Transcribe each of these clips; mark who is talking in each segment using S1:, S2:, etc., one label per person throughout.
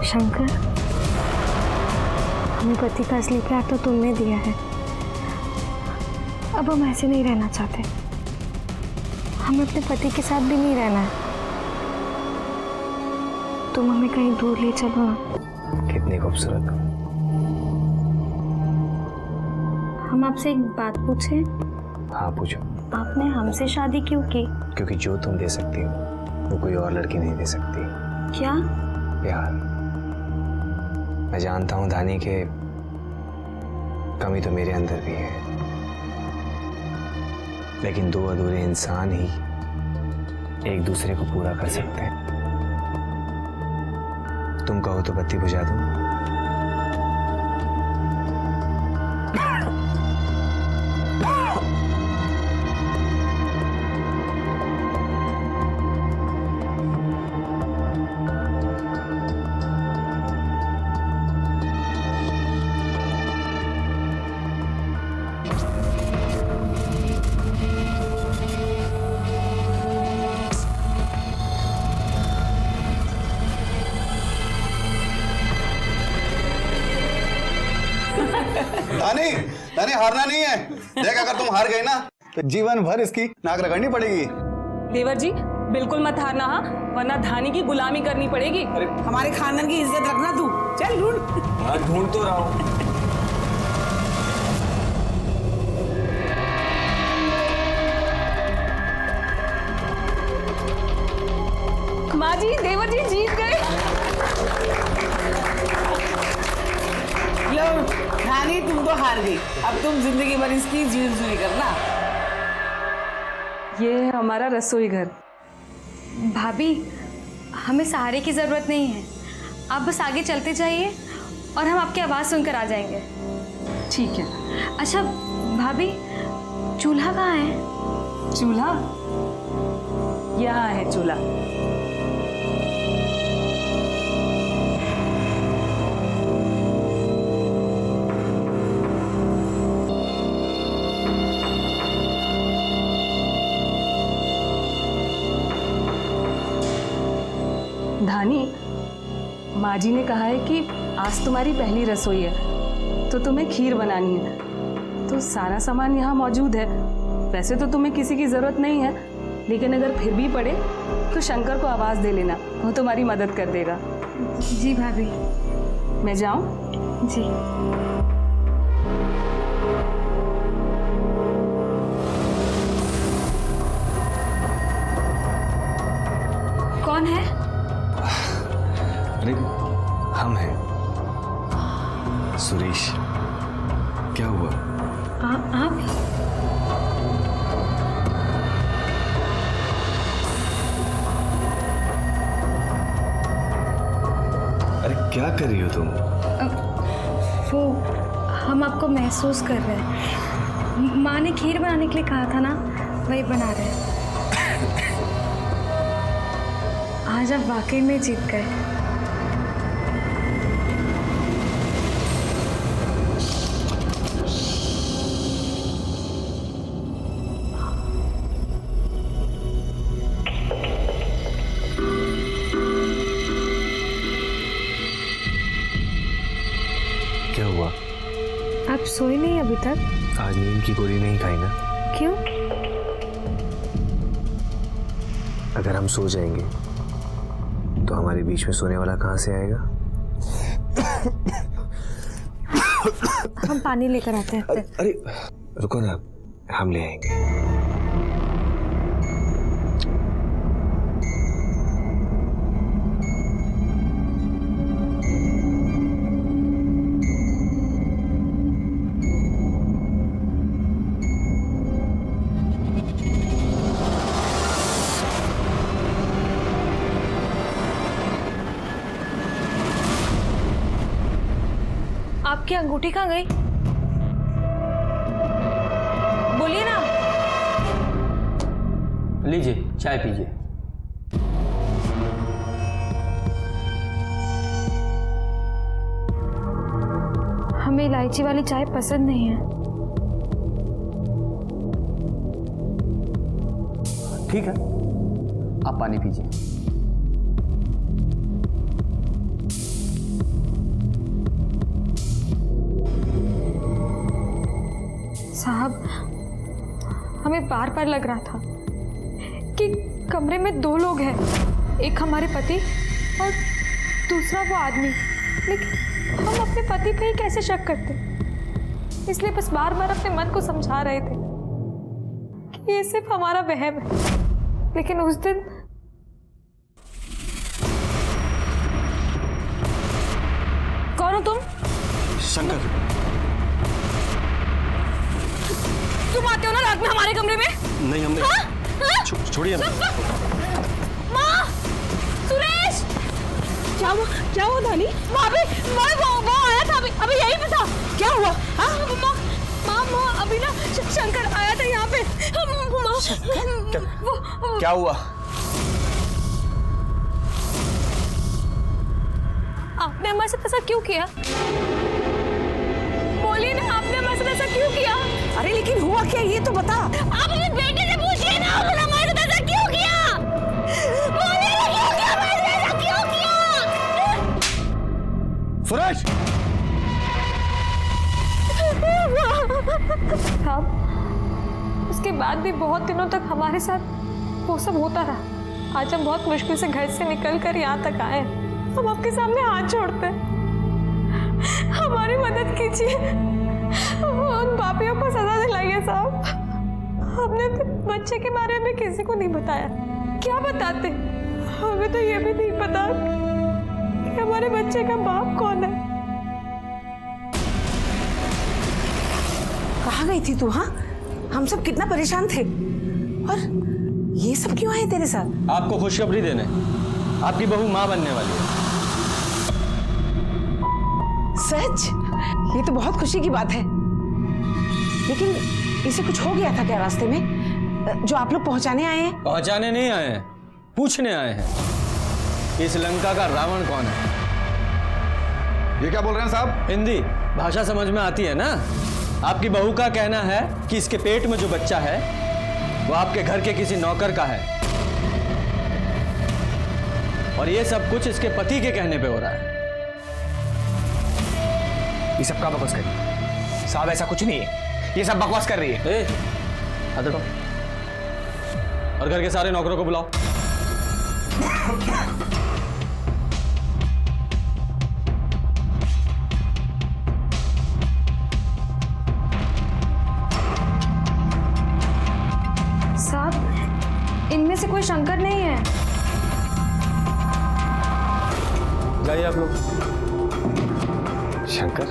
S1: शंकर, हमें पति का असली प्यार तो तुमने दिया है। अब हम ऐसे नहीं रहना चाहते। हमें अपने पति के साथ भी नहीं रहना है। तुम हमें कहीं दूर ले चलो ना।
S2: कितनी खूबसूरत हो।
S1: हम आपसे एक बात पूछें?
S2: हाँ पूछो।
S1: आपने हमसे शादी क्यों की?
S2: क्योंकि जो तुम दे सकती हो वो कोई और लड़की नहीं दे सकती।
S1: क्या?
S2: प्यार। मैं जानता हूँ धानी के कमी तो मेरे अंदर भी है, लेकिन दो अधूरे इंसान ही एक दूसरे को पूरा कर सकते हैं। तुम कहो तो बत्ती बुझा दूं।
S3: धानी, धानी हारना नहीं है। देख, अगर तुम हार गई ना तो जीवन भर इसकी नाक रगड़नी पड़ेगी।
S4: देवर जी बिल्कुल मत हारना, हाँ, वरना धानी की गुलामी करनी पड़ेगी।
S5: हमारे खानदान की इज्जत रखना तू। चल ढूंढ।
S2: हाँ ढूंढ तो रहा हूँ।
S4: माँ जी, देवर जी जीत गए।
S5: लो रानी, तुम तो हार गई। अब तुम जिंदगी भर इसकी जीवन सुनी करना।
S4: ये है हमारा रसोई घर।
S1: भाभी, हमें सहारे की जरूरत नहीं है। आप बस आगे चलते जाइए और हम आपकी आवाज सुनकर आ जाएंगे।
S4: ठीक है।
S1: अच्छा भाभी, चूल्हा कहाँ है?
S4: चूल्हा यहाँ है। चूल्हा धानी, माँ जी ने कहा है कि आज तुम्हारी पहली रसोई है तो तुम्हें खीर बनानी है। तो सारा सामान यहाँ मौजूद है। वैसे तो तुम्हें किसी की ज़रूरत नहीं है, लेकिन अगर फिर भी पड़े तो शंकर को आवाज़ दे लेना, वो तुम्हारी मदद कर देगा।
S1: जी भाभी।
S4: मैं जाऊँ?
S1: जी। कौन है?
S2: अरे हम हैं, सुरेश। क्या हुआ?
S1: आप?
S2: अरे क्या कर रही हो तुम?
S1: वो हम आपको महसूस कर रहे हैं। माँ ने खीर बनाने के लिए कहा था ना, वही बना रहे हैं। आज आप वाकई में जीत गए।
S2: क्या हुआ?
S1: आप सोए नहीं अभी तक?
S2: आज नींद की गोली नहीं खाई ना?
S1: क्यों?
S2: अगर हम सो जाएंगे तो हमारे बीच में सोने वाला कहाँ से आएगा?
S1: हम पानी लेकर आते हैं।
S2: अरे रुको ना, हम ले आएंगे।
S1: आपकी अंगूठी कहाँ गई? बोलिए ना।
S6: लीजिए, चाय पीजिए।
S1: हमें इलायची वाली चाय पसंद नहीं है।
S6: ठीक है, आप पानी पीजिए।
S1: साहब, हमें बार बार लग रहा था कि कमरे में 2 लोग हैं, एक हमारे पति और दूसरा वो आदमी। लेकिन हम अपने पति पे ही कैसे शक करते? इसलिए बस बार बार अपने मन को समझा रहे थे कि ये सिर्फ हमारा वहम है। लेकिन उस दिन कौन हो तुम?
S7: शंकर।
S1: तुम आते हो ना रात में हमारे कमरे में?
S7: नहीं, हमने छोड़िए ना।
S1: माँ, सुरेश, क्या हुआ धानी? वो आया था अभी यही पे था। क्या हुआ? माँ अभी ना शंकर आया था यहाँ पे।
S7: क्या हुआ?
S1: आपने हमारे साथ ऐसा क्यों किया? बोलिए ना, आपने हमारे साथ ऐसा क्यों किया?
S5: अरे लेकिन हुआ क्या ये तो बता।
S1: आप अपने बेटे से पूछिए ना, आपने हमारे साथ ऐसा क्यों किया? बोलिए ना, क्यों किया? हमारे साथ ऐसा क्यों किया?
S7: सुरेश!
S1: साहब, उसके बाद भी बहुत दिनों तक हमारे साथ वो सब होता रहा। आज हम बहुत मुश्किल से घर से निकल कर यहाँ तक आए। हम आपके सामने हाथ जोड़ते हैं, हमारी मदद कीजिए, उन पापियों को सजा दिलाइए साहब। हमने अपने बच्चे के बारे में किसी को नहीं बताया। क्या बताते? हमें तो ये भी नहीं पता कि हमारे बच्चे का बाप कौन है।
S5: कहाँ गई थी तू? हाँ, हम सब कितना परेशान थे। और ये सब क्यों आए तेरे साथ?
S6: आपको खुशखबरी देने। आपकी बहू माँ बनने वाली है।
S5: सच? ये तो बहुत खुशी की बात है। लेकिन इसे कुछ हो गया था क्या रास्ते में जो आप लोग पहुंचाने आए हैं?
S6: पहुंचाने नहीं आए हैं, पूछने आए हैं। इस लंका का रावण कौन है?
S3: ये क्या बोल रहे हैं साहब?
S6: हिंदी भाषा समझ में आती है ना? आपकी बहू का कहना है कि इसके पेट में जो बच्चा है वो आपके घर के किसी नौकर का है, और ये सब कुछ इसके पति के कहने पे हो रहा है।
S2: ये सब का बकवास कर रही है? साहब ऐसा कुछ नहीं है, ये सब बकवास कर रही है।
S6: ए, हाथ हटाओ और घर के सारे नौकरों को बुलाओ।
S1: साहब, इनमें से कोई शंकर नहीं है।
S6: जाइए आप लोग।
S2: शंकर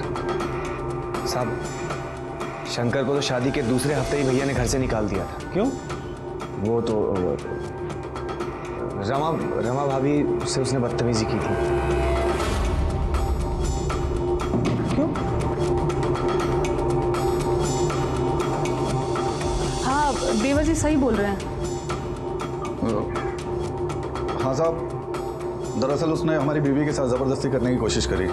S2: साहब, शंकर को तो शादी के दूसरे हफ्ते ही भैया ने घर से निकाल दिया था।
S6: क्यों?
S2: वो तो रमा भाभी से उसने बदतमीजी की थी।
S6: क्यों?
S4: हाँ, देवर जी सही बोल रहे हैं।
S3: हाँ साहब, दरअसल उसने हमारी बीवी के साथ जबरदस्ती करने की कोशिश करी।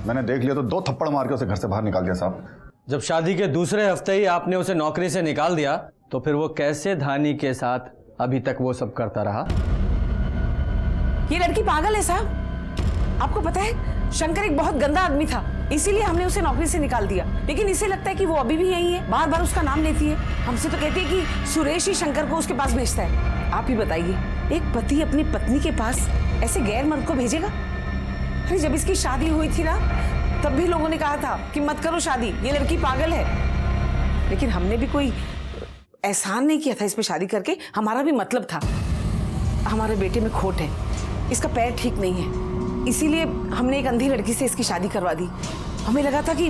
S3: मैंने देख लिया तो 2 थप्पड़ मार के उसे घर से बाहर निकाल दिया साहब।
S6: जब शादी के दूसरे हफ्ते ही आपने उसे नौकरी से निकाल दिया तो फिर वो कैसे धानी के साथ अभी तक वो सब करता रहा?
S5: ये लड़की पागल है साहब। आपको पता है शंकर एक बहुत गंदा आदमी था, इसीलिए हमने उसे नौकरी से निकाल दिया। लेकिन इसे लगता है कि वो अभी भी यही है, बार बार उसका नाम लेती है। हमसे तो कहती है कि सुरेश ही शंकर को उसके पास भेजता है। आप ही बताइए, एक पति अपनी पत्नी के पास ऐसे गैर मर्द को भेजेगा? अरे जब इसकी शादी हुई थी ना, तब भी लोगों ने कहा था कि मत करो शादी, ये लड़की पागल है। लेकिन हमने भी कोई एहसान नहीं किया था इस पे शादी करके। हमारा भी मतलब था, हमारे बेटे में खोट है, इसका पैर ठीक नहीं है, इसीलिए हमने एक अंधी लड़की से इसकी शादी करवा दी। हमें लगा था कि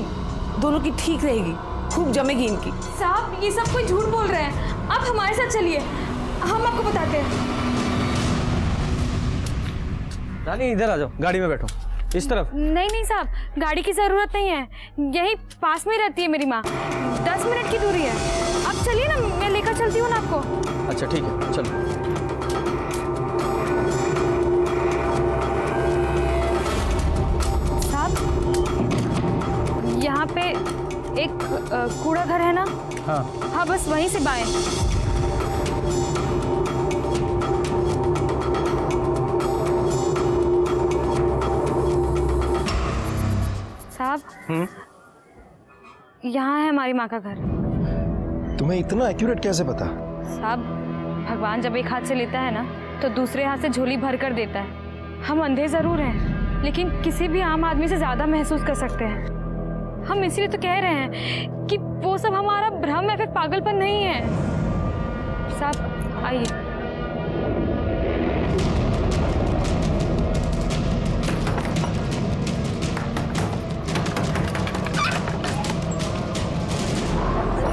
S5: दोनों की ठीक रहेगी, खूब जमेगी इनकी।
S1: साहब, ये सब कोई झूठ बोल रहे हैं। आप हमारे साथ चलिए, हम आपको बताते हैं।
S6: रानी इधर आ जाओ, गाड़ी में बैठो। इस तरफ।
S1: नहीं साहब, गाड़ी की जरूरत नहीं है, यही पास में रहती है मेरी माँ, 10 मिनट की दूरी है। आप चलिए ना, मैं लेकर चलती हूँ ना आपको।
S6: अच्छा ठीक है, चलो।
S1: साहब, यहाँ पे एक कूड़ा घर है ना? हाँ, बस वहीं से बाएं। साहब, यहाँ है हमारी माँ का घर।
S7: तुम्हें इतना एक्यूरेट कैसे पता?
S1: साहब, भगवान जब एक हाथ से लेता है ना तो दूसरे हाथ से झोली भर कर देता है। हम अंधे जरूर हैं, लेकिन किसी भी आम आदमी से ज्यादा महसूस कर सकते हैं। हम इसीलिए तो कह रहे हैं कि वो सब हमारा भ्रम है, फिर पागलपन नहीं है। साहब आइए।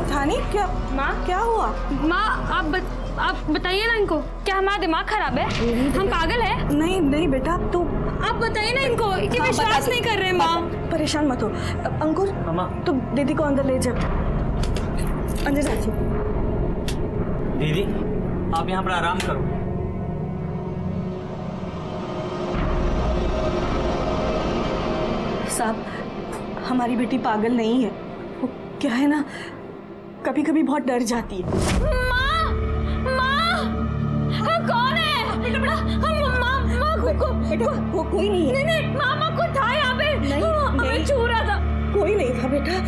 S5: धानी, क्या
S1: माँ,
S5: क्या हुआ?
S1: माँ आप बताइए ना इनको, क्या हमारा दिमाग खराब है? हम पागल हैं?
S5: नहीं नहीं बेटा, तू
S1: आप बताइए ना इनको, ये विश्वास नहीं कर रहे। माँ
S5: परेशान मत हो। अंकुर,
S6: मामा,
S5: तू दीदी को अंदर ले जा। अंदर जाइए।
S6: दीदी आप यहाँ पर आराम करो।
S5: साहब, हमारी बेटी पागल नहीं है। वो क्या है ना, कभी कभी बहुत डर जाती है।
S1: माँ, कौन है? बेटा
S5: वो कोई नहीं है।
S1: नहीं, मामा को था यहाँ पे। हमें छू रहा था।
S5: कोई नहीं था बेटा।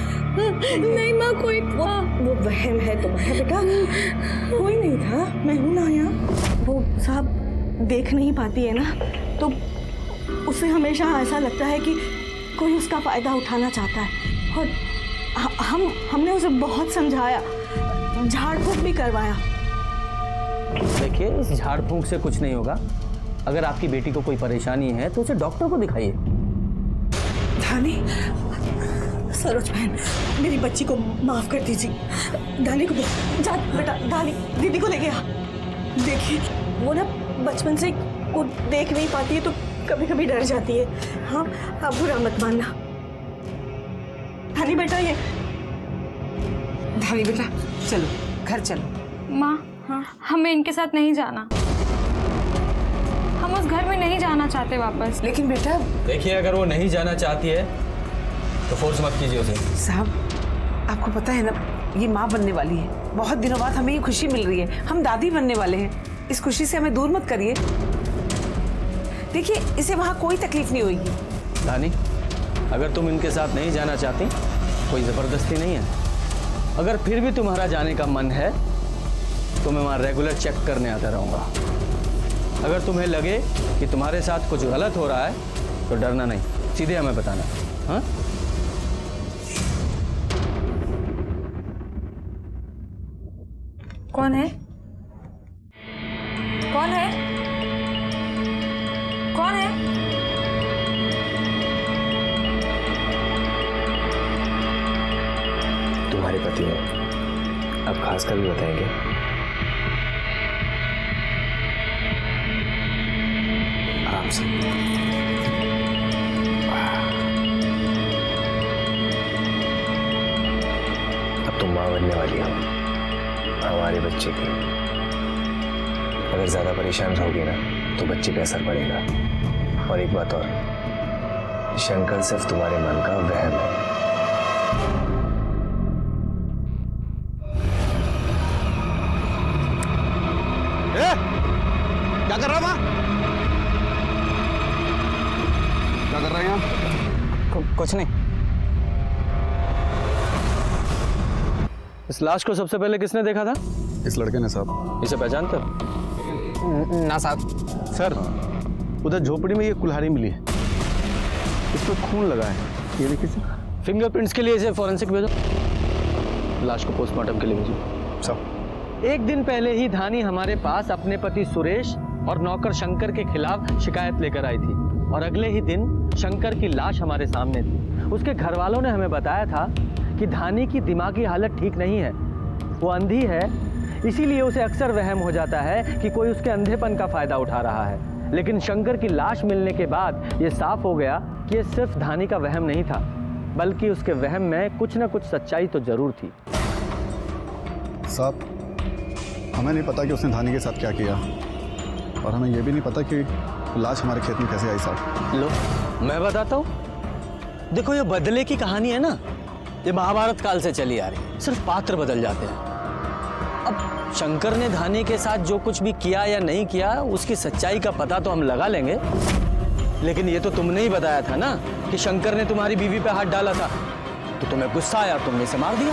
S1: नहीं माँ, कोई
S5: वो वहम है तुम्हारा बेटा। कोई नहीं था, मैं हूं ना यहाँ। वो साहब देख नहीं पाती है ना, तो उसे हमेशा ऐसा लगता है कि कोई उसका फायदा उठाना चाहता है। और हमने उसे बहुत समझाया, झाड़ फूंक भी करवाया।
S6: देखिए, इस झाड़ फूंक से कुछ नहीं होगा। अगर आपकी बेटी को कोई परेशानी है तो उसे डॉक्टर को दिखाइए।
S5: धानी, सरोज बहन, मेरी बच्ची को माफ कर दीजिए। धानी को जा बेटा, धानी दीदी को ले गया। देखिए, वो ना बचपन से वो देख नहीं पाती है तो कभी कभी डर जाती है। हाँ, आप बुरा मत मानना। धानी बेटा, ये
S8: धानी बेटा, चलो घर चलो।
S1: माँ, हमें इनके साथ नहीं जाना। हम उस घर में नहीं जाना चाहते वापस।
S8: लेकिन बेटा,
S6: देखिए, अगर वो नहीं जाना चाहती है तो फोर्स मत कीजिए उसे।
S8: साहब, आपको पता है ना, ये माँ बनने वाली है। बहुत दिनों बाद हमें ये खुशी मिल रही है, हम दादी बनने वाले हैं। इस खुशी से हमें दूर मत करिए। देखिए, इसे वहाँ कोई तकलीफ नहीं होगी।
S6: धानी, अगर तुम इनके साथ नहीं जाना चाहती, कोई ज़बरदस्ती नहीं है। अगर फिर भी तुम्हारा जाने का मन है तो मैं वहाँ रेगुलर चेक करने आता रहूँगा। अगर तुम्हें लगे कि तुम्हारे साथ कुछ गलत हो रहा है तो डरना नहीं, सीधे हमें बताना। हाँ,
S1: कौन है? कौन है? कौन है?
S2: तुम्हारे पति हैं। अब खास कर भी बताएंगे। आराम से। अब तुम माँ बनने वाली हो हमारे बच्चे की। अगर ज्यादा परेशान रहोगे ना तो बच्चे पे असर पड़ेगा। और एक बात और, शंकर सिर्फ तुम्हारे मन का वहम है।
S3: क्या कर रहा है माँ? क्या कर रहा है यहाँ?
S6: कुछ नहीं। इस लाश को सबसे पहले किसने देखा था?
S3: इस लड़के ने साहब।
S6: इसे पहचानते हो?
S2: ना साहब।
S7: सर, उधर झोपड़ी में ये कुल्हाड़ी मिली है, इस पर खून लगा है। ये देखिए सर।
S6: फिंगरप्रिंट्स के लिए इसे फॉरेंसिक भेजो, लाश को पोस्टमार्टम के लिए भेजो।
S3: साहब,
S6: एक दिन पहले ही धानी हमारे पास अपने पति सुरेश और नौकर शंकर के खिलाफ शिकायत लेकर आई थी, और अगले ही दिन शंकर की लाश हमारे सामने थी। उसके घर वालों ने हमें बताया था कि धानी की दिमागी हालत ठीक नहीं है, वो अंधी है, इसीलिए उसे अक्सर वहम हो जाता है कि कोई उसके अंधेपन का फायदा उठा रहा है। लेकिन शंकर की लाश मिलने के बाद ये साफ हो गया कि ये सिर्फ धानी का वहम नहीं था, बल्कि उसके वहम में कुछ न कुछ सच्चाई तो जरूर थी।
S3: साहब, हमें नहीं पता कि उसने धानी के साथ क्या किया, और हमें यह भी नहीं पता कि लाश हमारे खेत में कैसे आई साहब।
S6: लो, मैं बताता हूँ। देखो, ये बदले की कहानी है ना, ये महाभारत काल से चली आ रही, सिर्फ पात्र बदल जाते हैं। अब शंकर ने धानी के साथ जो कुछ भी किया या नहीं किया, उसकी सच्चाई का पता तो हम लगा लेंगे। लेकिन ये तो तुमने ही बताया था ना कि शंकर ने तुम्हारी बीवी पे हाथ डाला था, तो तुम्हें गुस्सा आया, तुमने इसे मार दिया।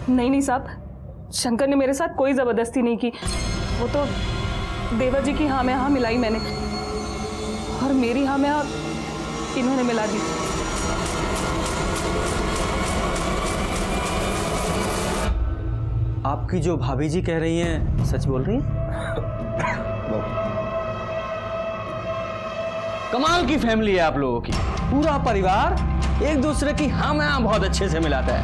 S4: नहीं नहीं साहब, शंकर ने मेरे साथ कोई ज़बरदस्ती नहीं की। वो तो देवर जी की हाँ में हाँ मिलाई मैंने, और मेरी हाँ में हाँ इन्होंने मिला दी।
S6: आपकी जो भाभी जी कह रही हैं सच बोल रही हैं? कमाल की फैमिली है आप लोगों की, पूरा परिवार एक दूसरे की हाँ में हाँ बहुत अच्छे से मिलाता है,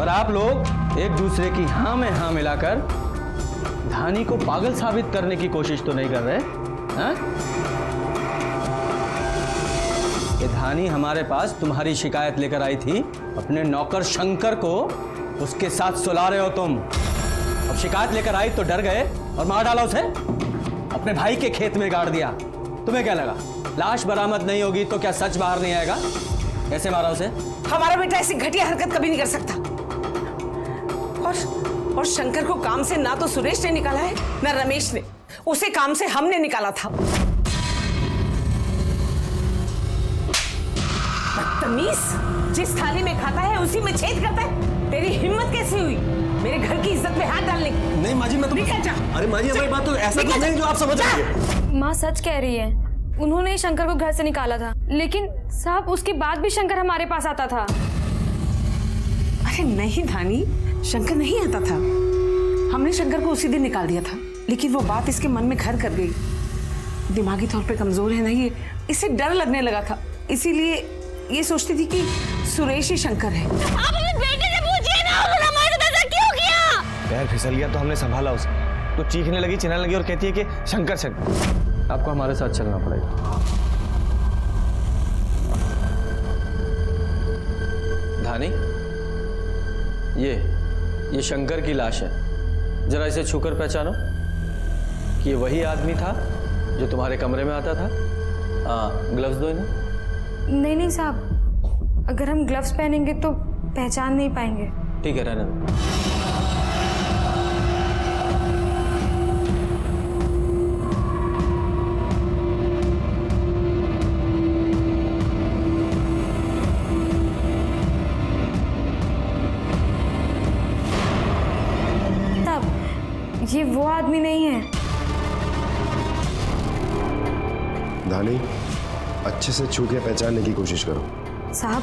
S6: और आप लोग एक दूसरे की हाँ में हाँ मिलाकर धानी को पागल साबित करने की कोशिश तो नहीं कर रहे हैं? ये धानी हमारे पास तुम्हारी शिकायत लेकर आई थी, अपने नौकर शंकर को उसके साथ सुला रहे हो तुम। अब शिकायत लेकर आई तो डर गए और मार डाला उसे, अपने भाई के खेत में गाड़ दिया। तुम्हें क्या लगा लाश बरामद नहीं होगी तो क्या सच बाहर नहीं आएगा? कैसे मारा उसे?
S8: हमारा बेटा ऐसी घटिया हरकत कभी नहीं कर सकता। और शंकर को काम से ना तो सुरेश ने निकाला है ना रमेश ने, उसे काम से हमने निकाला था। बदतमीज, जिस थाली में खाता है उसी में छेद करता है। तेरी हिम्मत कैसी हुई मेरे घर की इज्जत में हाथ डालने की?
S7: नहीं माँ जी, मैं तो
S8: निकल जा।
S7: अरे माँ जी, हमारी बात तो ऐसा कुछ नहीं जो आप समझ रही है।
S1: माँ सच कह रही है, उन्होंने ही शंकर को घर से निकाला था, लेकिन साहब उसके बाद भी शंकर हमारे पास आता था।
S8: अरे नहीं धानी, शंकर नहीं आता था। हमने शंकर को उसी दिन निकाल दिया था, लेकिन वो बात इसके मन में घर कर गई। दिमागी तौर पे कमजोर है ना ये, इसे डर लगने लगा था, इसीलिए ये सोचती थी कि सुरेश ही शंकर है।
S1: आप अपने बेटे से पूछिए ना, उन्होंने हमारे साथ ऐसा क्यों किया?
S2: पैर फिसल गया तो हमने संभाला उसे, तो चीखने लगी चिल्लाने लगी और कहती है कि शंकर शंकर।
S6: आपको हमारे साथ चलना पड़ेगा। धानी, ये शंकर की लाश है, जरा इसे छूकर पहचानो कि ये वही आदमी था जो तुम्हारे कमरे में आता था। ग्लव्स दो इन्हें।
S1: नहीं साहब, अगर हम ग्लव्स पहनेंगे तो पहचान नहीं पाएंगे।
S6: ठीक है, रहने दो।
S1: साहब, ये वो आदमी नहीं है।
S9: धानी, अच्छे से छू के पहचानने की कोशिश करो।
S1: साहब,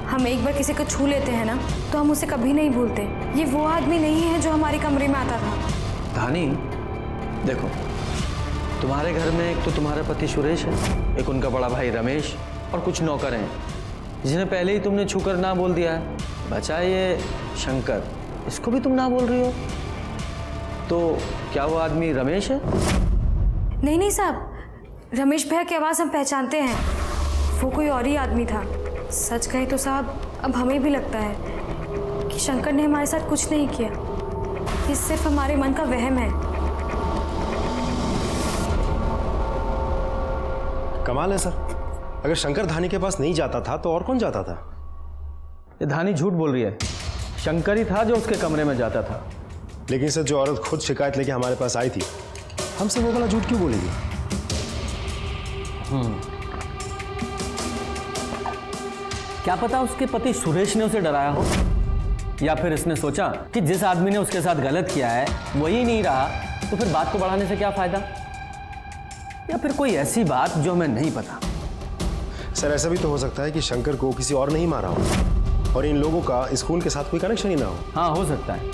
S1: हम एक बार किसी को छू लेते हैं ना तो हम उसे कभी नहीं भूलते। ये वो आदमी नहीं है जो हमारे कमरे में आता था।
S6: धानी, देखो, तुम्हारे घर में एक तो तुम्हारा पति सुरेश है, एक उनका बड़ा भाई रमेश, और कुछ नौकर हैं जिन्हें पहले ही तुमने छूकर ना बोल दिया है। बचा ये शंकर, इसको भी तुम ना बोल रही हो, तो क्या वो आदमी रमेश है?
S1: नहीं साहब, रमेश भैया की आवाज़ हम पहचानते हैं, वो कोई और ही आदमी था। सच कहे तो साहब, अब हमें भी लगता है कि शंकर ने हमारे साथ कुछ नहीं किया, ये सिर्फ हमारे मन का वहम है।
S9: कमाल है सर, अगर शंकर धानी के पास नहीं जाता था तो और कौन जाता था?
S6: ये धानी झूठ बोल रही है, शंकर ही था जो उसके कमरे में जाता था।
S9: लेकिन सर, जो औरत खुद शिकायत लेके हमारे पास आई थी, हमसे वो वाला झूठ क्यों बोलेगी?
S6: क्या पता उसके पति सुरेश ने उसे डराया हो, या फिर इसने सोचा कि जिस आदमी ने उसके साथ गलत किया है वही नहीं रहा, तो फिर बात को बढ़ाने से क्या फायदा, या फिर कोई ऐसी बात जो हमें नहीं पता।
S9: सर, ऐसा भी तो हो सकता है कि शंकर को किसी और नहीं मारा हो और इन लोगों का इस खून के साथ कोई कनेक्शन ही ना हो।
S6: हाँ, हो सकता है।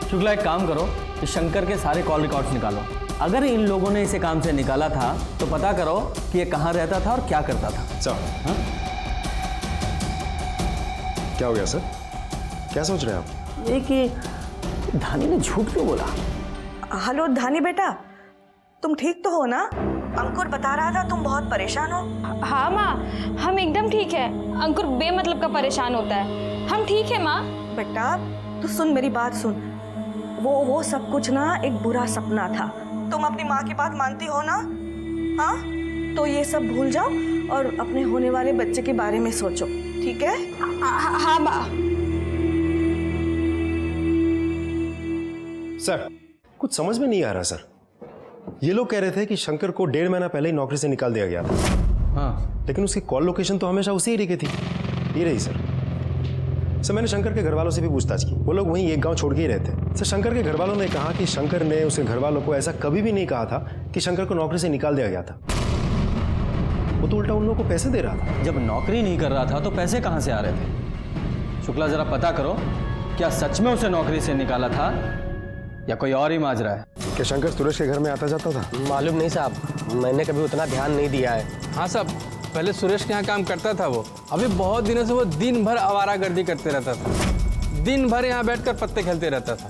S6: शुक्ला, एक काम करो कि शंकर के सारे कॉल रिकॉर्ड्स निकालो। अगर इन लोगों ने इसे काम से निकाला था तो पता करो कि ये कहाँ रहता था और क्या करता था।
S9: सर,
S6: हाँ?
S9: क्या हो गया सर? क्या सोच रहे हैं आप?
S6: ये कि धानी ने झूठ क्यों बोला?
S10: हेलो धानी बेटा, तुम ठीक तो हो ना? अंकुर बता रहा था तुम बहुत परेशान हो।
S1: हाँ माँ, हम एकदम ठीक है। अंकुर बेमतलब का परेशान होता है, हम ठीक है माँ।
S10: बेटा तू सुन, मेरी बात सुन। वो सब कुछ ना एक बुरा सपना था। तुम अपनी माँ की बात मानती हो ना? हाँ, तो ये सब भूल जाओ और अपने होने वाले बच्चे के बारे में सोचो, ठीक है?
S1: हाँ माँ।
S9: सर, कुछ समझ में नहीं आ रहा सर। ये लोग कह रहे थे कि शंकर को 1.5 महीना पहले ही नौकरी से निकाल दिया गया था।
S6: हाँ,
S9: लेकिन उसकी कॉल लोकेशन तो हमेशा उसी एरिया की थी। ये रही सर। सर मैंने शंकर के घर वालों से भी पूछताछ की, वो लोग वहीं एक गांव छोड़ के ही रहते। सर शंकर के घर वालों ने कहा कि शंकर ने उसके घर वालों को ऐसा कभी भी नहीं कहा था कि शंकर को नौकरी से निकाल दिया गया था। वो तो उल्टा उन लोगों को पैसे दे रहा था।
S6: जब नौकरी नहीं कर रहा था तो पैसे कहाँ से आ रहे थे? शुक्ला, जरा पता करो, क्या सच में उसे नौकरी से निकाला था या कोई और ही माजरा है?
S9: क्या शंकर सुरेश के घर में आता जाता था?
S11: मालूम नहीं साहब, मैंने कभी उतना ध्यान नहीं दिया है।
S12: हाँ साहब, पहले सुरेश के यहाँ काम करता था वो। अभी बहुत दिनों से वो दिन भर आवारागर्दी करते रहता था, दिन भर यहाँ बैठकर पत्ते खेलते रहता था।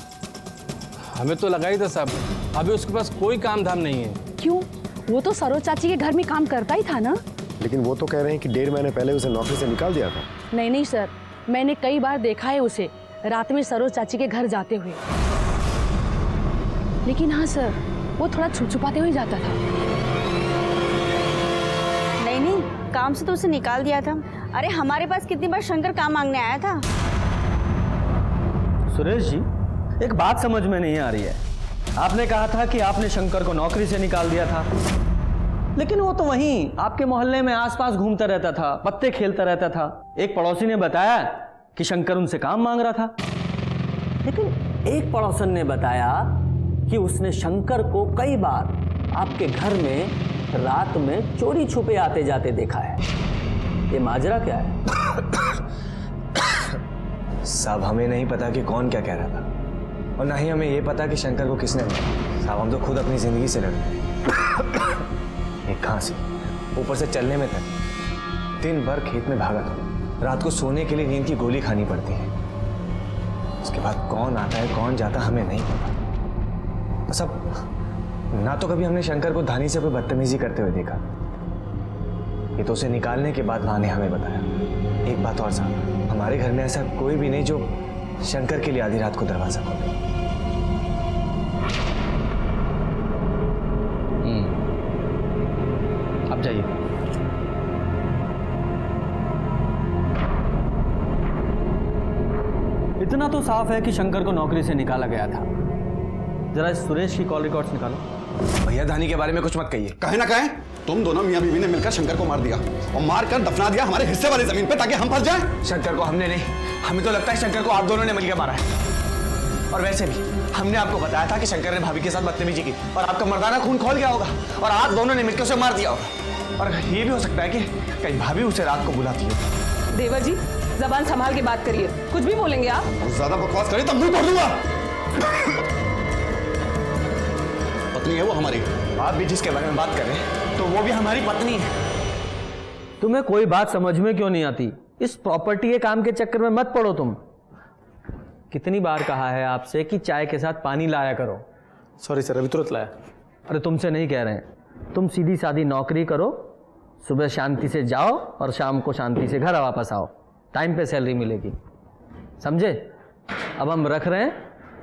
S12: हमें तो लगा ही था साहब, अभी उसके पास कोई काम धाम नहीं है।
S13: क्यों? वो तो सरोज चाची के घर में काम करता ही था ना।
S9: लेकिन वो तो कह रहे हैं कि 1.5 महीने पहले उसे नौकरी से निकाल दिया था।
S13: नहीं नहीं सर, मैंने कई बार देखा है उसे रात में सरोज चाची के घर जाते हुए। लेकिन हाँ सर, वो थोड़ा छुपछुपाते हुए जाता था।
S14: नहीं नहीं, काम से तो उसे निकाल दिया था। अरे हमारे पास कितनी बार शंकर काम मांगने आया था।
S6: सुरेश जी, एक बात समझ में नहीं आ रही है। आपने कहा था कि आपने शंकर को नौकरी से निकाल दिया था, लेकिन वो तो वहीं आपके मोहल्ले में आसपास घूमता रहता था, पत्ते खेलता रहता था। एक पड़ोसी ने बताया कि शंकर उनसे काम मांग रहा था, लेकिन एक पड़ोसन ने बताया कि उसने शंकर को कई बार आपके घर में रात में चोरी छुपे आते जाते देखा है। ये माजरा क्या है?
S2: साहब, हमें नहीं पता कि कौन क्या कह रहा था, और ना ही हमें ये पता कि शंकर को किसने मारा। साहब, हम तो खुद अपनी जिंदगी से लड़ रहे। एक खांसी, ऊपर से चलने में थक, दिन भर खेत में भागा था, रात को सोने के लिए नींद की गोली खानी पड़ती है। उसके बाद कौन आता है कौन जाता हमें नहीं पता। बस अब ना तो कभी हमने शंकर को धानी से कोई बदतमीजी करते हुए देखा, ये तो उसे निकालने के बाद माँ ने हमें बताया। एक बात और साहब, हमारे घर में ऐसा कोई भी नहीं जो शंकर के लिए आधी रात को दरवाजा खोले।
S6: अब जाइए। इतना तो साफ है कि शंकर को नौकरी से निकाला गया था। जरा इस सुरेश की कॉल रिकॉर्ड्स निकालो।
S2: भैया, धानी के बारे में कुछ मत कहिए।
S3: कहे ना कहे, तुम दोनों मियां बीवी ने मिलकर शंकर को मार दिया और मार कर दफना दिया हमारे हिस्से वाली जमीन पे, ताकि हम फंस जाएं।
S2: शंकर को हमने नहीं, हमें तो लगता है शंकर को आप दोनों ने मिलकर मारा है। और वैसे भी हमने आपको बताया था कि शंकर ने भाभी के साथ बदतमीजी की और आपका मर्दाना खून खोल गया होगा और आप दोनों ने मिलकर उसे मार दिया होगा। और ये भी हो सकता है कि कहीं भाभी उसे रात को बुलाती हो।
S4: देवर जी, जबान संभाल के बात करिए, कुछ भी बोलेंगे आप।
S3: ज्यादा बकवास करें तो मुंह तोड़ दूंगा। पत्नी है वो हमारी।
S2: आप भी जिसके बारे में बात कर रहे हैं तो वो भी हमारी पत्नी है।
S6: तुम्हें कोई बात समझ में क्यों नहीं आती? इस प्रॉपर्टी के काम के चक्कर में मत पड़ो तुम। कितनी बार कहा है आपसे कि चाय के साथ पानी लाया करो।
S9: सॉरी सर, अभी तुरंत लाया।
S6: अरे तुमसे नहीं कह रहे हैं, तुम सीधी सादी नौकरी करो, सुबह शांति से जाओ और शाम को शांति से घर वापस आओ, टाइम पे सैलरी मिलेगी, समझे? अब हम रख रहे हैं,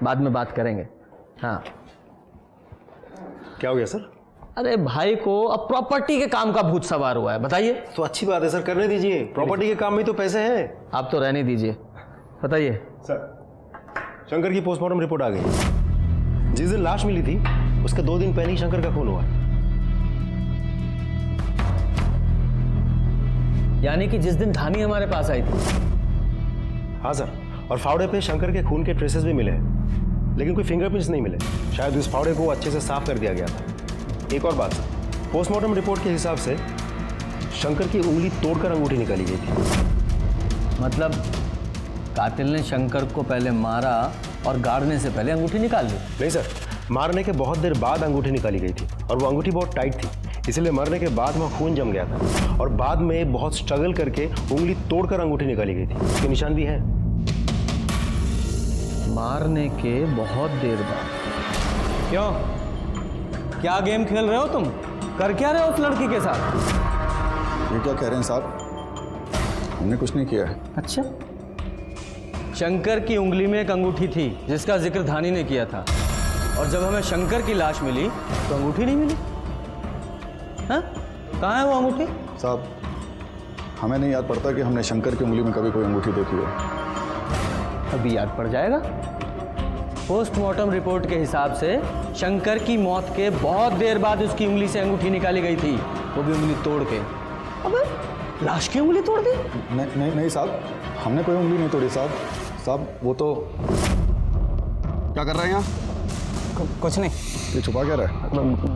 S6: बाद में बात करेंगे। हाँ,
S9: क्या हो गया सर?
S6: अरे भाई को अब प्रॉपर्टी के काम का भूत सवार हुआ है। बताइए।
S9: तो अच्छी बात है सर, करने दीजिए, प्रॉपर्टी के काम में तो पैसे हैं।
S6: आप तो रहने दीजिए। बताइए
S9: सर, शंकर की पोस्टमार्टम रिपोर्ट आ गई। जिस दिन लाश मिली थी उसके 2 दिन पहले ही शंकर का खून हुआ।
S6: यानी कि जिस दिन धानी हमारे पास आई थी।
S9: हाँ सर, और फावड़े पे शंकर के खून के ट्रेसेस भी मिले हैं, लेकिन कोई फिंगरप्रिंट्स नहीं मिले। शायद उस फावड़े को अच्छे से साफ कर दिया गया था। एक और बात सर, पोस्टमार्टम रिपोर्ट के हिसाब से शंकर की उंगली तोड़कर अंगूठी निकाली गई थी।
S6: मतलब कातिल ने शंकर को पहले मारा और गाड़ने से पहले अंगूठी निकाल ली?
S9: नहीं सर, मारने के बहुत देर बाद अंगूठी निकाली गई थी और वो अंगूठी बहुत टाइट थी, इसलिए मरने के बाद वहाँ खून जम गया था और बाद में बहुत स्ट्रगल करके उंगली तोड़कर अंगूठी निकाली गई थी। उसके निशान भी है।
S6: मारने के बहुत देर बाद? क्यों, क्या गेम खेल रहे हो तुम? कर क्या रहे हो उस लड़की के साथ?
S3: ये क्या कह रहे हैं साहब? हमने कुछ नहीं किया है।
S6: अच्छा, शंकर की उंगली में एक अंगूठी थी जिसका जिक्र धानी ने किया था, और जब हमें शंकर की लाश मिली तो अंगूठी नहीं मिली। हाँ, कहाँ है वो अंगूठी?
S3: साहब, हमें नहीं याद पड़ता कि हमने शंकर की उंगली में कभी कोई अंगूठी देखी हो।
S6: अभी याद पड़ जाएगा। पोस्टमार्टम रिपोर्ट के हिसाब से शंकर की मौत के बहुत देर बाद उसकी उंगली से अंगूठी निकाली गई थी, वो भी उंगली तोड़ के। अबे लाश की उंगली तोड़ दी?
S3: नहीं नहीं नहीं साहब, हमने कोई उंगली नहीं तोड़ी साहब। साहब वो तो क्या कर रहे हैं यहाँ?
S2: कुछ नहीं।
S3: ये छुपा क्या रहा है?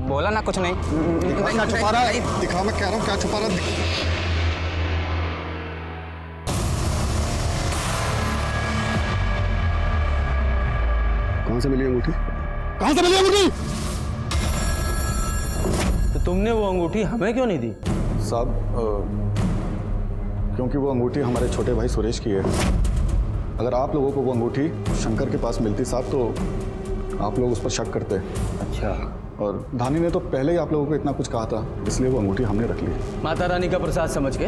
S2: बोला ना कुछ नहीं।
S3: दिखा क्या छुपा रहा है? दिखा, मैं कह रहा हूँ क्या छुपा रहा है? कहाँ से मिली अंगूठी? कहाँ से मिली अंगूठी?
S6: तो तुमने वो अंगूठी हमें क्यों नहीं दी?
S3: साहब क्योंकि वो अंगूठी हमारे छोटे भाई सुरेश की है। अगर आप लोगों को वो अंगूठी शंकर के पास मिलती साहब तो आप लोग उस पर शक करते।
S6: अच्छा।
S3: और धानी ने तो पहले ही आप लोगों को इतना कुछ कहा था, इसलिए वो अंगूठी हमने रख ली।
S6: माता रानी का प्रसाद समझ के?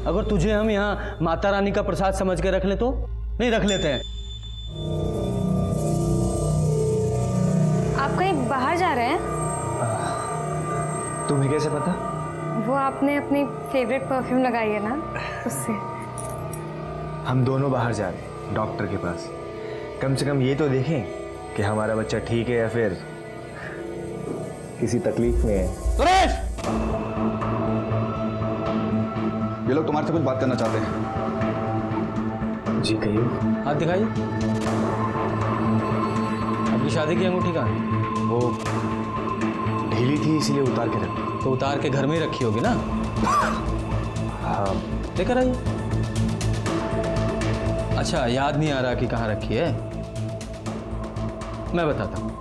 S6: अगर तुझे हम यहाँ माता रानी का प्रसाद समझ के रख ले तो? नहीं रख लेते हैं।
S1: आप कहीं बाहर जा रहे हैं?
S2: तुम्हें कैसे पता?
S1: वो आपने अपनी फेवरेट परफ्यूम लगाई है ना, उससे।
S2: हम दोनों बाहर जा रहे हैं डॉक्टर के पास। कम से कम ये तो देखें कि हमारा बच्चा ठीक है या फिर किसी तकलीफ में है।
S3: सुरेश! ये लोग तुम्हारे से कुछ बात करना चाहते हैं।
S2: जी कहिए।
S6: हाथ दिखाइए। आपकी शादी की अंगूठी कहाँ है?
S2: वो ढीली थी इसीलिए उतार के रखी।
S6: तो उतार के घर में ही रखी होगी ना?
S2: हाँ।
S6: लेकर आइए। अच्छा, याद नहीं आ रहा कि कहाँ रखी है? मैं बताता हूँ।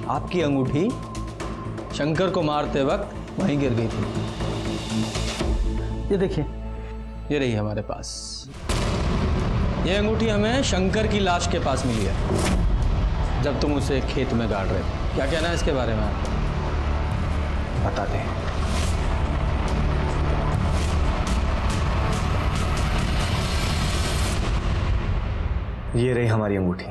S6: आपकी अंगूठी शंकर को मारते वक्त वहीं गिर गई थी। ये देखिए, ये रही हमारे पास। ये अंगूठी हमें शंकर की लाश के पास मिली है जब तुम उसे खेत में गाड़ रहे थे। क्या कहना है इसके बारे में आपको?
S2: बताते हैं। ये रही हमारी अंगूठी।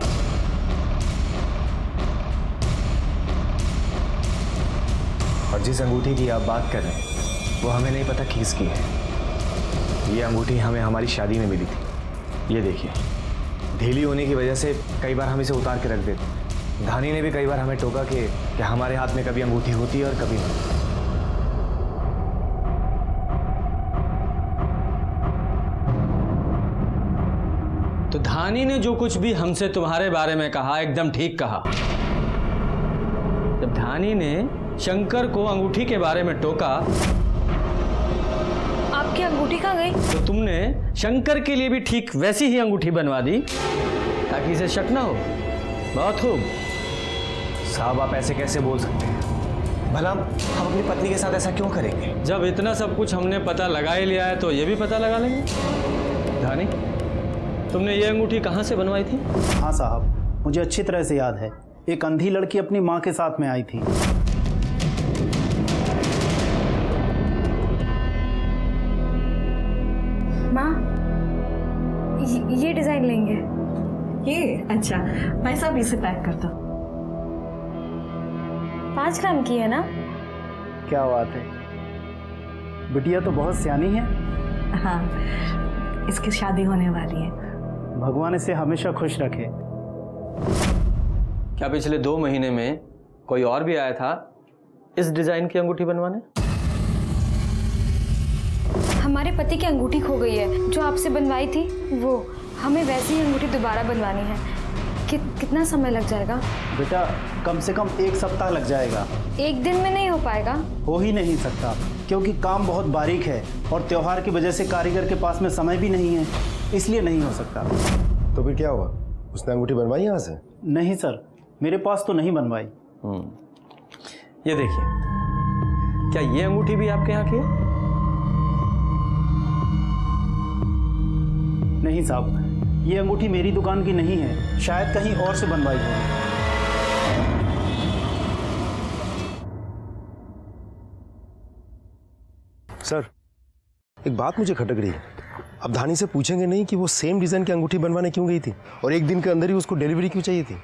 S2: और जिस अंगूठी की आप बात कर रहे हैं वो हमें नहीं पता किसकी है। ये अंगूठी हमें हमारी शादी में मिली थी। ये देखिए, ढीली होने की वजह से कई बार हम इसे उतार के रख देते। धानी ने भी कई बार हमें टोका कि हमारे हाथ में कभी अंगूठी होती है और कभी नहीं।
S6: तो धानी ने जो कुछ भी हमसे तुम्हारे बारे में कहा एकदम ठीक कहा। जब धानी ने शंकर को अंगूठी के बारे में टोका,
S1: आपकी अंगूठी कहाँ गई?
S6: तो तुमने शंकर के लिए भी ठीक वैसी ही अंगूठी बनवा दी ताकि इसे शक ना हो। बहुत खूब।
S2: साहब आप ऐसे कैसे बोल सकते हैं? भला हम अपनी पत्नी के साथ ऐसा क्यों करेंगे?
S6: जब इतना सब कुछ हमने पता लगा ही लिया है तो ये भी पता लगा लेंगे। धानी, तुमने ये अंगूठी कहाँ से बनवाई थी?
S15: हाँ साहब, मुझे अच्छी तरह से याद है। एक अंधी लड़की अपनी माँ के साथ में आई थी।
S1: माँ, ये डिजाइन लेंगे।
S10: ये अच्छा, मैं सब इसे पैक करता हूँ।
S1: 5 ग्राम की है ना?
S15: क्या बात है, बिटिया तो बहुत सियानी है।
S10: हाँ, इसकी शादी होने वाली है।
S15: भगवान इसे हमेशा खुश रखे।
S6: क्या पिछले 2 महीने में कोई और भी आया था इस डिजाइन की अंगूठी बनवाने?
S1: हमारे पति की अंगूठी खो गई है जो आपसे बनवाई थी, वो हमें वैसी ही अंगूठी दोबारा बनवानी है। कितना समय लग जाएगा?
S15: बेटा कम से कम 1 सप्ताह लग जाएगा।
S1: 1 दिन में नहीं हो पाएगा?
S15: हो ही नहीं सकता, क्योंकि काम बहुत बारीक है और त्योहार की वजह से कारीगर के पास में समय भी नहीं है, इसलिए नहीं हो सकता।
S9: तो फिर क्या हुआ? उसने अंगूठी बनवाई यहाँ से?
S15: नहीं सर, मेरे पास तो नहीं बनवाई।
S6: ये देखिए, क्या ये अंगूठी भी आपके यहाँ की है?
S15: नहीं साहब, ये अंगूठी मेरी दुकान की नहीं है, शायद कहीं और से बनवाई हो।
S9: सर, एक बात मुझे खटक रही है। अब धानी से पूछेंगे नहीं कि वो सेम डिजाइन की अंगूठी बनवाने क्यों गई थी और 1 दिन के अंदर ही उसको डिलीवरी क्यों चाहिए थी?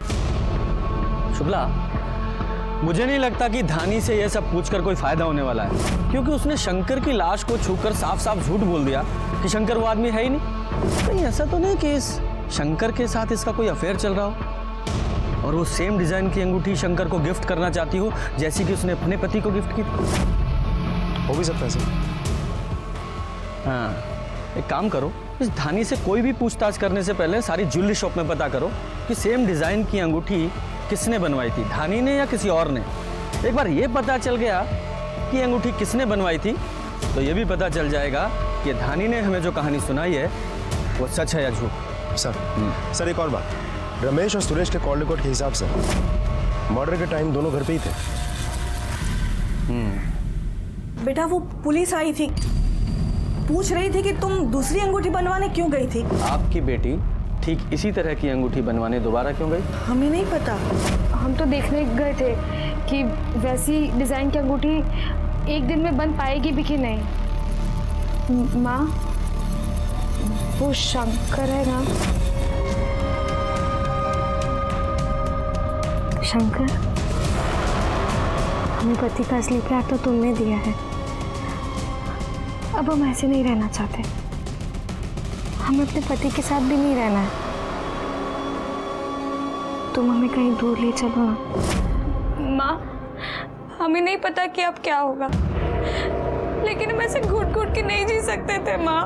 S6: शुक्ला, मुझे नहीं लगता कि धानी से यह सब पूछकर कोई फायदा होने वाला है, क्योंकि उसने शंकर की लाश को छूकर साफ साफ झूठ बोल दिया कि शंकर वो आदमी है ही नहीं। कहीं ऐसा तो नहीं कि इस शंकर के साथ इसका कोई अफेयर चल रहा हो और वो सेम डिजाइन की अंगूठी शंकर को गिफ्ट करना चाहती हो जैसी कि उसने अपने पति को गिफ्ट की थी?
S9: हो भी सकता है सर,
S6: हाँ, एक काम करो, इस धानी से कोई भी पूछताछ करने से पहले सारी ज्वेलरी शॉप में पता करो कि सेम डिज़ाइन की अंगूठी किसने बनवाई थी, धानी ने या किसी और ने। एक बार ये पता चल गया कि अंगूठी किसने बनवाई थी तो ये भी पता चल जाएगा कि धानी ने हमें जो कहानी सुनाई है वो सच है या झूठ।
S9: सर एक और बात, रमेश और सुरेश के कॉल रिकॉर्ड के हिसाब से मर्डर के टाइम दोनों घर पे ही थे।
S10: बेटा वो पुलिस आई थी, पूछ रही थी कि तुम दूसरी अंगूठी बनवाने क्यों गई थी।
S6: आपकी बेटी ठीक इसी तरह की अंगूठी बनवाने दोबारा क्यों गई?
S10: हमें नहीं पता।
S1: हम तो देखने गए थे कि वैसी डिज़ाइन की अंगूठी एक दिन में बन पाएगी भी कि नहीं। माँ, वो शंकर है ना? शंकर, हमें पति का असली प्यार तो तुमने दिया है। अब हम ऐसे नहीं रहना चाहते। हमें अपने पति के साथ भी नहीं रहना है। तुम हमें कहीं दूर ले चलो ना। माँ, हमें नहीं पता कि अब क्या होगा, लेकिन हम ऐसे घुट घुट के नहीं जी सकते थे माँ।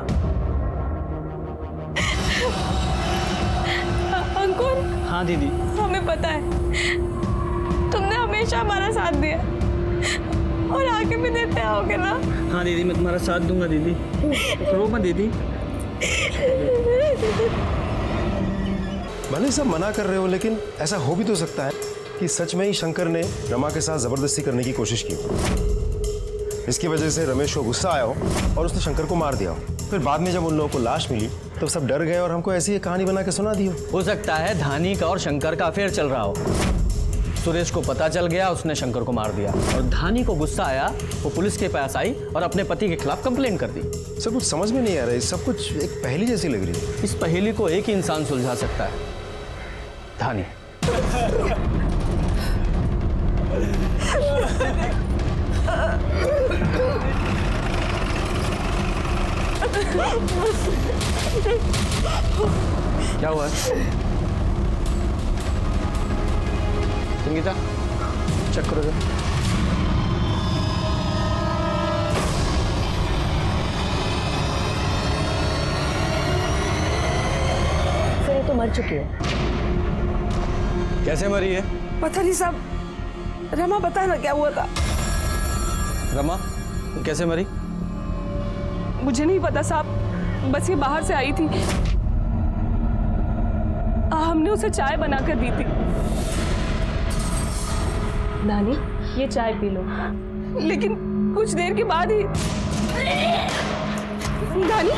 S1: अंकुर।
S6: हाँ दीदी।
S1: हमें पता है तुमने हमेशा हमारा साथ दिया और आगे भी देते आओगे ना।
S6: हाँ दीदी, मैं तुम्हारा साथ दूंगा दीदी, रो मत दीदी।
S9: भले सब मना कर रहे हो, लेकिन ऐसा हो भी तो सकता है कि सच में ही शंकर ने रमा के साथ जबरदस्ती करने की कोशिश की। इसकी वजह से रमेश को गुस्सा आया हो और उसने शंकर को मार दिया हो। फिर बाद में जब उन लोगों को लाश मिली तो सब डर गए और हमको ऐसी एक कहानी बना के सुना दी
S6: हो सकता है धानी का और शंकर का अफेयर चल रहा हो। सुरेश को पता चल गया, उसने शंकर को मार दिया और धानी को गुस्सा आया, वो पुलिस के पास आई और अपने पति के खिलाफ कंप्लेंट कर दी।
S9: सब कुछ समझ में नहीं आ रहा है, सब कुछ एक पहेली जैसी लग रही है।
S6: इस पहेली को एक ही इंसान सुलझा सकता है, धानी। क्या हुआ है? संगीता, चेक करो जरा।
S13: सर ये तो मर चुकी है।
S6: कैसे मरी है?
S8: पता नहीं साहब, रमा बता ना क्या हुआ था।
S6: रमा कैसे मरी?
S4: मुझे नहीं पता साहब, बस ये बाहर से आई थी, हमने उसे चाय बनाकर दी थी। नानी, ये चाय पी लो। लेकिन कुछ देर के बाद ही नानी,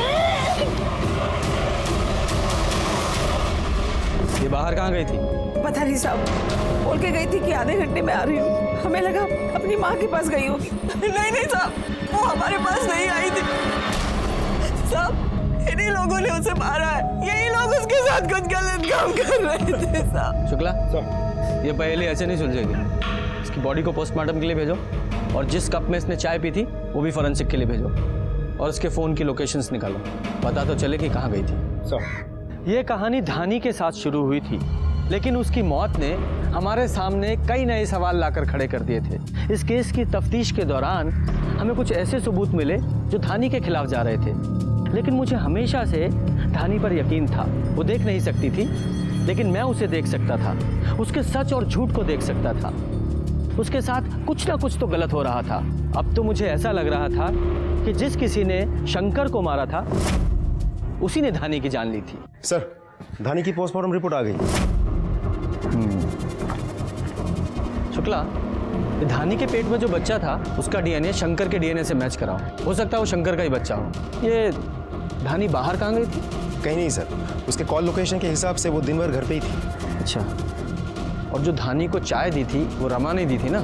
S6: ये बाहर कहाँ गई थी?
S8: पता नहीं साहब, बोल के गई थी कि आधे घंटे में आ रही हूँ। हमें लगा अपनी माँ के पास गई होगी। नहीं साहब, वो हमारे पास नहीं आई थी साहब, इन्हीं लोगों ने उसे मारा है। यही लोग उसके साथ कुछ गलत काम कर रहे थे साहब।
S6: शुक्ला, ये पहेली ऐसे नहीं सुलझेगी। इसकी बॉडी को पोस्टमार्टम के लिए भेजो और जिस कप में इसने चाय पी थी वो भी फॉरेंसिक के लिए भेजो और उसके फ़ोन की लोकेशंस निकालो, पता तो चले कि कहाँ गई थी। ये कहानी धानी के साथ शुरू हुई थी, लेकिन उसकी मौत ने हमारे सामने कई नए सवाल लाकर खड़े कर दिए थे। इस केस की तफ्तीश के दौरान हमें कुछ ऐसे सबूत मिले जो धानी के खिलाफ जा रहे थे, लेकिन मुझे हमेशा से धानी पर यकीन था। वो देख नहीं सकती थी, लेकिन मैं उसे देख सकता था, उसके सच और झूठ को देख सकता था। उसके साथ कुछ ना कुछ तो गलत हो रहा था। अब तो मुझे ऐसा लग रहा था कि जिस किसी ने शंकर को मारा था उसी ने धानी की जान ली थी।
S9: सर, धानी की पोस्टमार्टम रिपोर्ट आ गई।
S6: शुक्ला, धानी के पेट में जो बच्चा था उसका डीएनए शंकर के डीएनए से मैच कराओ। हो सकता है वो शंकर का ही बच्चा हो। ये धानी बाहर कहाँ गई थी?
S9: कहीं नहीं सर, उसके कॉल लोकेशन के हिसाब से वो दिन भर घर पे ही थी।
S6: अच्छा, और जो धानी को चाय दी थी वो रमा ने दी थी ना?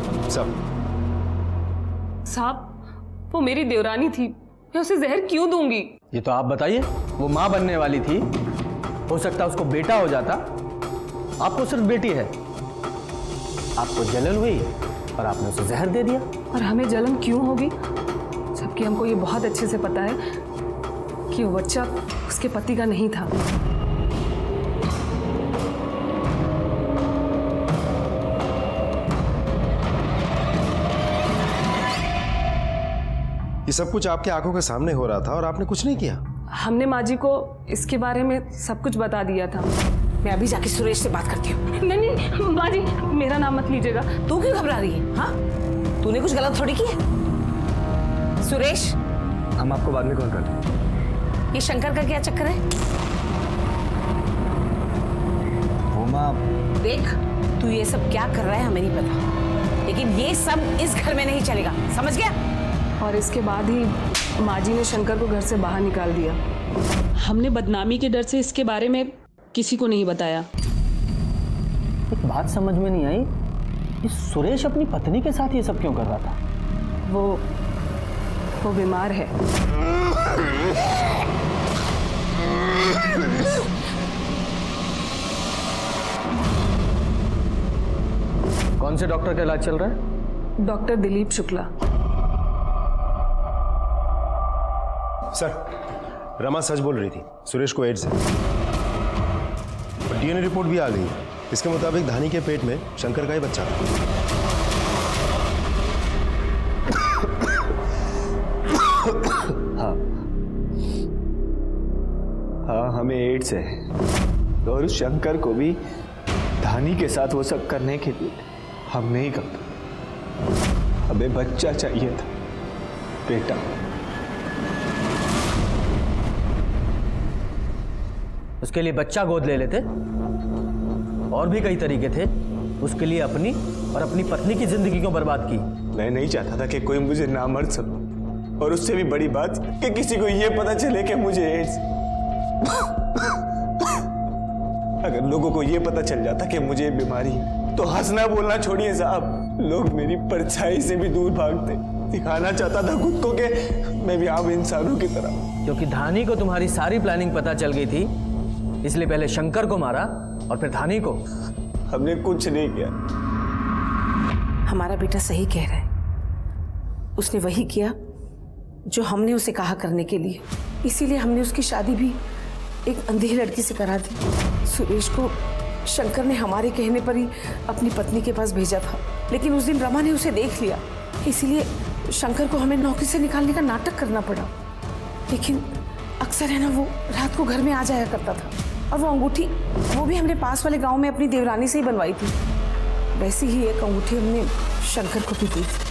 S4: साहब, वो मेरी देवरानी थी, मैं उसे जहर क्यों दूंगी?
S6: ये तो आप बताइए। वो माँ बनने वाली थी, हो सकता है उसको बेटा हो जाता। आपको सिर्फ बेटी है, आपको जलन हुई और आपने उसे जहर दे दिया।
S4: और हमें जलन क्यों होगी, जबकि हमको ये बहुत अच्छे से पता है कि वो बच्चा उसके पति का नहीं था।
S9: ये सब कुछ आपके आंखों के सामने हो रहा था और आपने कुछ नहीं किया।
S4: हमने माँ जी को इसके बारे में सब कुछ बता दिया था।
S8: मैं अभी जाके सुरेश से बात करती हूँ।
S4: नहीं माँ जी, मेरा नाम मत लीजिएगा।
S8: तू क्यों घबरा रही है? हाँ, तूने कुछ गलत थोड़ी किया। सुरेश,
S2: हम आपको बाद में कॉल करते हैं।
S8: ये शंकर का क्या चक्कर है?
S2: वो माँ,
S8: देख, तू ये सब क्या कर रहा है हमें नहीं पता, लेकिन ये सब इस घर में नहीं चलेगा, समझ गया?
S4: और इसके बाद ही माँ जी ने शंकर को घर से बाहर निकाल दिया। हमने बदनामी के डर से इसके बारे में किसी को नहीं बताया।
S6: एक बात समझ में नहीं आई कि सुरेश अपनी पत्नी के साथ ये सब क्यों कर रहा था?
S4: वो बीमार है।
S6: कौन से डॉक्टर का इलाज चल रहा है?
S4: डॉक्टर दिलीप शुक्ला।
S9: सर, रमा सच बोल रही थी, सुरेश को एड्स है। डीएनए रिपोर्ट भी आ गई। इसके मुताबिक धानी के पेट में शंकर का ही बच्चा था।
S2: हाँ, हमें एड्स है और उस शंकर को भी धानी के साथ वो सब करने के लिए हम नहीं करते। हमें बच्चा चाहिए था, बेटा।
S6: उसके लिए बच्चा गोद ले लेते। और भी कई तरीके थे उसके लिए अपनी और अपनी पत्नी की जिंदगी क्यों बर्बाद की?
S2: मैं नहीं चाहता था कि कोई मुझे नामर्द समझे, और उससे भी बड़ी बात कि किसी को ये पता चले कि मुझे एड्स। अगर लोगों को ये पता चल जाता कि मुझे बीमारी है तो हंसना बोलना छोड़िए साहब, लोग मेरी परछाई से भी दूर भागते। दिखाना चाहता था खुद को कि मैं भी आम इंसानों की तरह।
S6: क्योंकि धानी को तुम्हारी सारी प्लानिंग पता चल गई थी, इसलिए पहले शंकर को मारा और फिर धानी को।
S2: हमने कुछ नहीं किया।
S8: हमारा बेटा सही कह रहा है। उसने वही किया जो हमने उसे कहा करने के लिए। इसीलिए हमने उसकी शादी भी एक अंधी लड़की से करा दी। सुरेश को शंकर ने हमारे कहने पर ही अपनी पत्नी के पास भेजा था, लेकिन उस दिन रमा ने उसे देख लिया, इसीलिए शंकर को हमें नौकरी से निकालने का नाटक करना पड़ा। लेकिन अक्सर है ना, वो रात को घर में आ जाया करता था। और वो अंगूठी, वो भी हमने पास वाले गांव में अपनी देवरानी से ही बनवाई थी। वैसी ही एक अंगूठी हमने शंकर को भी दी थी।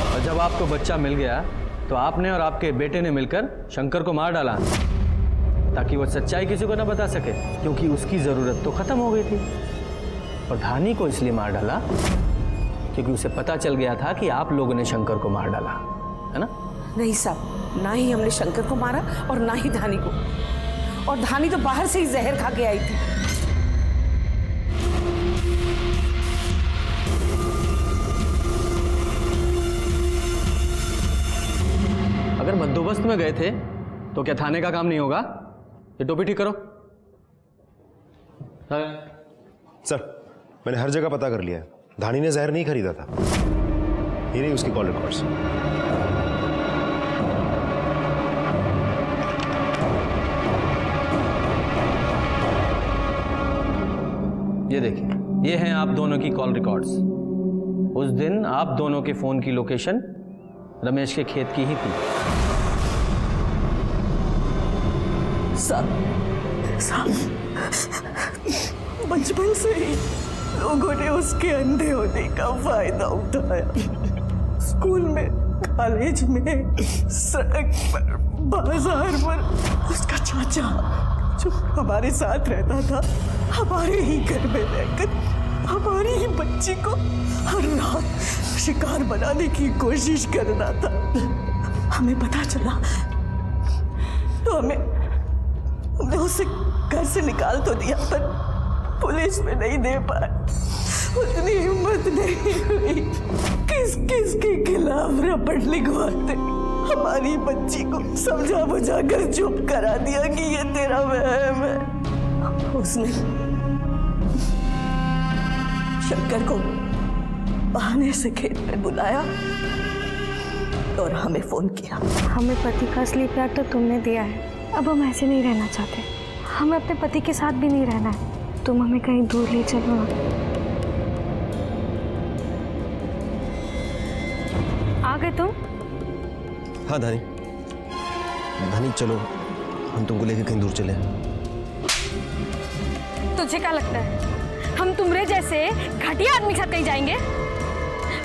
S6: और जब आपको बच्चा मिल गया तो आपने और आपके बेटे ने मिलकर शंकर को मार डाला, ताकि वो सच्चाई किसी को ना बता सके, क्योंकि उसकी जरूरत तो खत्म हो गई थी। और धानी को इसलिए मार डाला क्योंकि उसे पता चल गया था कि आप लोगों ने शंकर को मार डाला, है ना?
S8: नहीं साहब, ना ही हमने शंकर को मारा और ना ही धानी को। और धानी तो बाहर से ही जहर खा के आई थी।
S6: अगर बंदोबस्त में गए थे तो क्या थाने का काम नहीं होगा? ये टोपी ठीक करो।
S9: सर, मैंने हर जगह पता कर लिया है, धानी ने जहर नहीं खरीदा था। ये रही उसकी कॉल रिकॉर्ड्स।
S6: ये देखिए, ये हैं आप दोनों की कॉल रिकॉर्ड्स। उस दिन आप दोनों के फोन की लोकेशन रमेश के खेत की ही थी।
S10: बचपन से ही लोगों ने उसके अंधे होने का फायदा उठाया। स्कूल में, कॉलेज में, सड़क पर, बाजार पर उसका चाचा जो हमारे साथ रहता था, हमारे ही घर में रहकर हमारी ही बच्ची को हर रात शिकार बनाने की कोशिश कर रहा था। हमें पता चला तो हमने उसे घर से निकाल तो दिया, पर पुलिस में नहीं दे पाए। उतनी हिम्मत नहीं हुई। किस किस के खिलाफ रपट लिखवाते हमारी बच्ची को समझा बुझा कर चुप करा दिया कि ये तेरा वहम है। उसने शंकर को बहाने से खेत में बुलाया और हमें फोन किया।
S1: हमें पति का असली प्यार तो तुमने दिया है, अब हम ऐसे नहीं रहना चाहते। हमें अपने पति के साथ भी नहीं रहना है। तुम हमें कहीं दूर ले चलो। आ गए तुम?
S9: हाँ धानी, धानी चलो हम तुमको लेकर कहीं दूर चले।
S1: तुझे क्या लगता है हम तुम्हारे जैसे घटिया आदमी के साथ कहीं जाएंगे?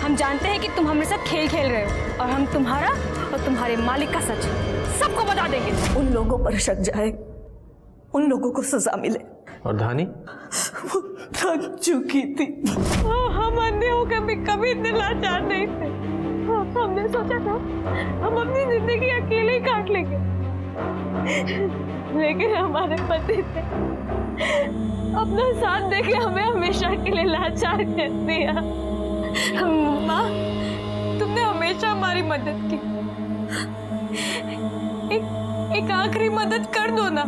S1: हम जानते हैं कि तुम हमारे साथ खेल खेल रहे हो और हम तुम्हारा और तुम्हारे मालिक का सच सबको बता देंगे।
S10: उन लोगों पर शक जाए, उन लोगों को सजा मिले।
S6: और धानी?
S10: वो थक चुकी थी।
S1: हम अन्य होकर कभी इतने लाचार नहीं थे। हमने सोचा था हम अपनी जिंदगी अकेले ही काट लेंगे, लेकिन हमारे पति ने अपना साथ देके हमें हमेशा के लिए लाचार कर दिया। माँ, तुमने हमेशा हमारी मदद की, एक आखिरी मदद कर दो ना।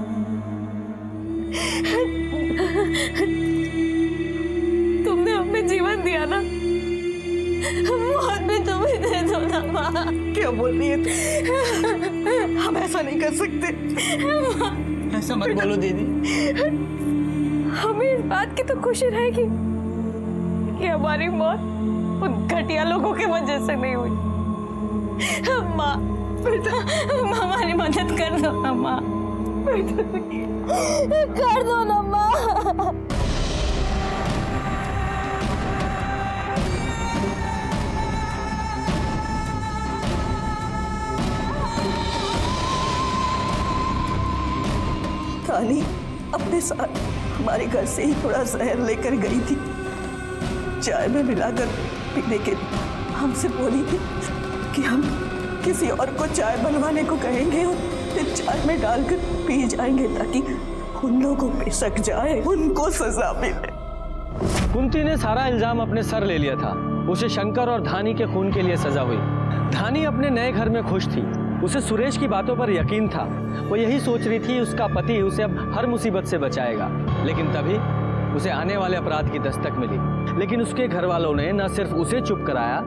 S1: तुमने हमें जीवन दिया ना, मौत भी तुम्हें दे दो ना माँ।
S10: क्या बोल रही है तुम? हम ऐसा नहीं कर सकते।
S15: ऐसा मत बोलो दीदी।
S1: हमें इस बात की तो खुशी रहेगी कि हमारी मौत उन घटिया लोगों की वजह से नहीं हुई। माँ, हमारी मदद कर दो ना माँ, कर दो ना माँ।
S10: रानी अपने साथ हमारे घर से ही थोड़ा जहर लेकर गई थी, चाय में मिलाकर पीने के लिए। हमसे बोली थी कि हम किसी और को चाय बनवाने को कहेंगे और फिर चाय में डालकर पी जाएंगे ताकि उन लोगों पे शक जाए, उनको सजा मिले।
S6: कुंती ने सारा इल्जाम अपने सर ले लिया था। उसे शंकर और धानी के खून के लिए सजा हुई। धानी अपने नए घर में खुश थी। उसे सुरेश की बातों पर यकीन था। वो यही सोच रही थी उसका पति उसे अब हर मुसीबत से बचाएगा। लेकिन तभी उसे आने वाले अपराध की दस्तक मिली। लेकिन उसके घर वालों ने न सिर्फ उसे चुप कराया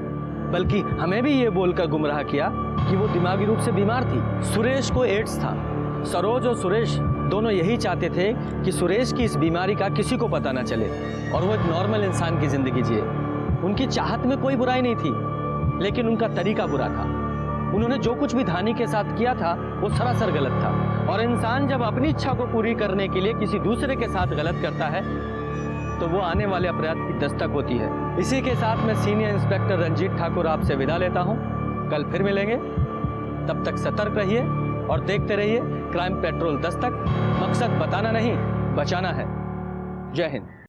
S6: बल्कि हमें भी ये बोलकर गुमराह किया कि वो दिमागी रूप से बीमार थी। सुरेश को एड्स था। सरोज और सुरेश दोनों यही चाहते थे कि सुरेश की इस बीमारी का किसी को पता न चले और वो एक नॉर्मल इंसान की जिंदगी जिए। उनकी चाहत में कोई बुराई नहीं थी, लेकिन उनका तरीका बुरा था। उन्होंने जो कुछ भी धानी के साथ किया था वो सरासर गलत था। और इंसान जब अपनी इच्छा को पूरी करने के लिए किसी दूसरे के साथ गलत करता है तो वो आने वाले अपराध की दस्तक होती है। इसी के साथ मैं सीनियर इंस्पेक्टर रंजीत ठाकुर आपसे विदा लेता हूँ। कल फिर मिलेंगे, तब तक सतर्क रहिए और देखते रहिए क्राइम पेट्रोल दस्तक। मकसद बताना नहीं, बचाना है। जय हिंद।